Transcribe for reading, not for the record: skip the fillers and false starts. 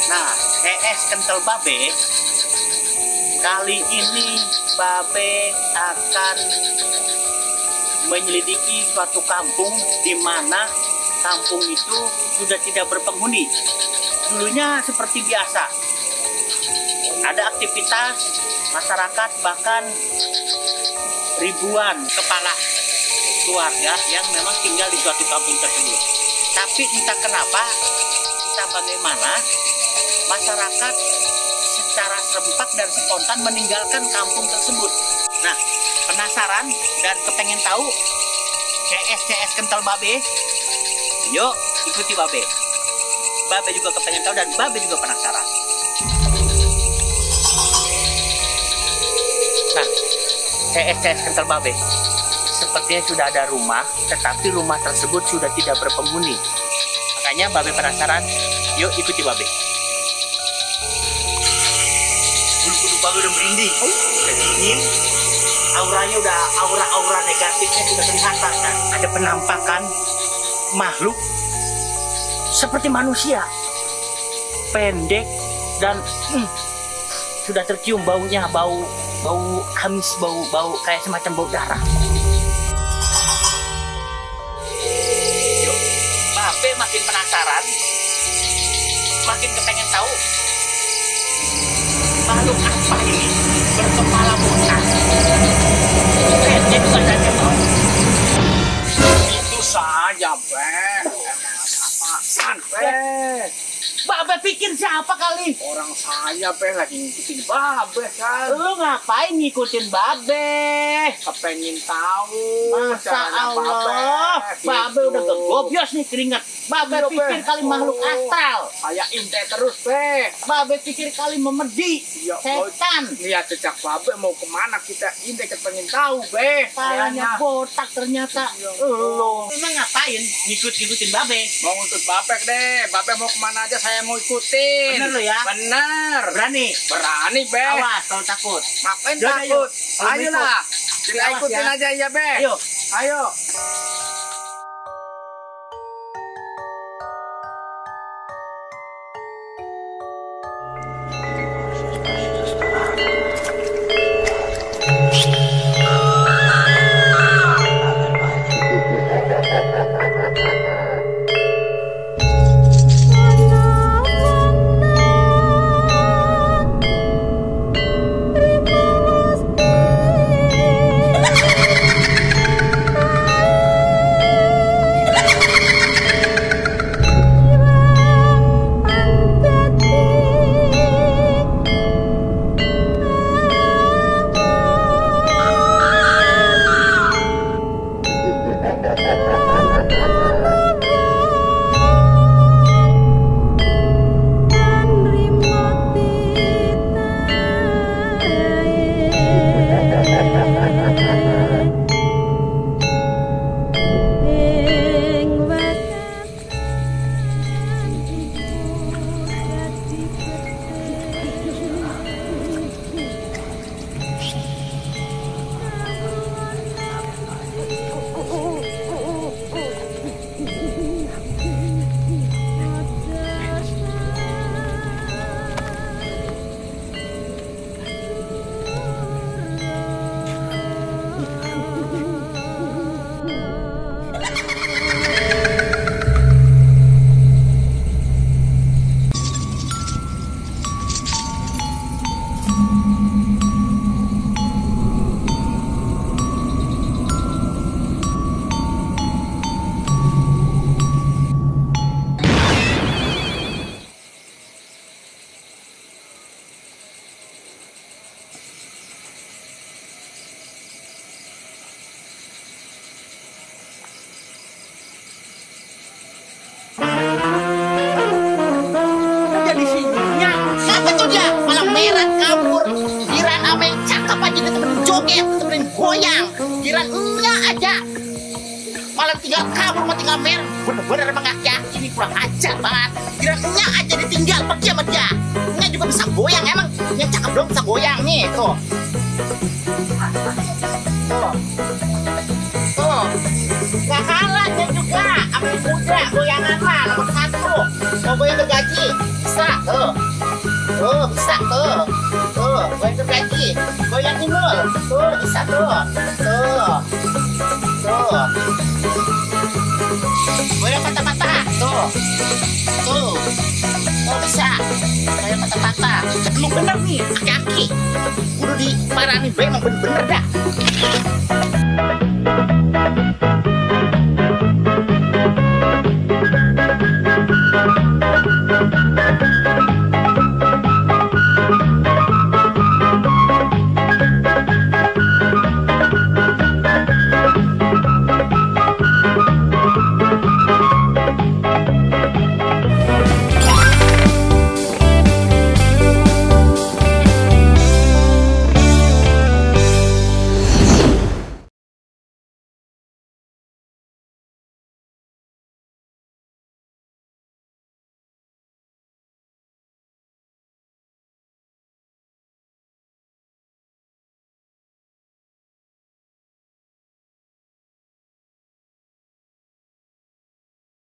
Nah, CS Kental Babe, kali ini Babe akan menyelidiki suatu kampung di mana kampung itu sudah tidak berpenghuni. Dulunya seperti biasa, ada aktivitas masyarakat, bahkan ribuan kepala keluarga yang memang tinggal di suatu kampung tersebut. Tapi entah kenapa, entah bagaimana, masyarakat secara serempak dan spontan meninggalkan kampung tersebut. Nah, penasaran dan kepengen tahu CS Kental Babe? Yuk, ikuti Babe. Babe juga kepengen tahu dan Babe juga penasaran. Nah, CS Kental Babe, sepertinya sudah ada rumah, tetapi rumah tersebut sudah tidak berpenghuni. Makanya Babe penasaran, yuk ikuti Babe. Bulu-bulu Babe udah merinding, udah dingin, auranya udah aura negatifnya sudah kelihatan, kan? Ada penampakan makhluk seperti manusia, pendek dan sudah tercium baunya, bau amis, bau kayak semacam bau darah. Yuk, Babe makin penasaran, makin kepengen tahu makhluk apa ini berkepala botak, pendek badannya bau. Itu saja, Beh. Apaan, Beh? Babe pikir siapa kali? Orang saya, Beh, lagi ngikutin Babe, kan? Lu ngapain ngikutin Babe? Kepengen tahu Masa caranya Allah, Babe gitu. udah gegobios nih keringat. Babe Iya, pikir Beh. kali makhluk astral. Saya inte terus, Beh. Babe pikir kali memedi, Ya, setan. Lihat jejak Babe mau kemana, kita inte kepengen tahu, Beh. Palanya Kayaknya botak ternyata. Ya, Lu emang ngapain ngikutin Babe? mau ngikut Babe deh. Babe mau kemana aja saya mau ikutin. Bener lu ya? Bener. Berani? Berani, Beh. Awas kalau takut. Ngapain Yaudah, takut? yuk. Kalau Ayolah. ikut. Kita Awas ikutin ya. aja ya, Beh. Ayo. Ayo. goyang, kirain enggak aja. Malah tinggal kabur, mau tinggal mer. Bener-bener emang gak yakin, ini kurang ajar banget. Kirain enggak aja ditinggal, pergi sama dia. Enggak juga bisa goyang, emang yang cakep dong bisa goyang nih, tuh. Tuh, gak kalah dia juga. Sama muda, goyangan mah, nomor 1. Mau goyang bergaji. bisa tuh. Tuh, bisa tuh. Tuh, goyang lagi. Goyangin mul. Tuh, bisa tuh. Tuh. Tuh. Goyang patah-patah. Tuh. Tuh. Tuh, bisa. Goyang patah-patah. Emang bener nih, aki-aki. Udah dimarahin, emang bener-bener dah.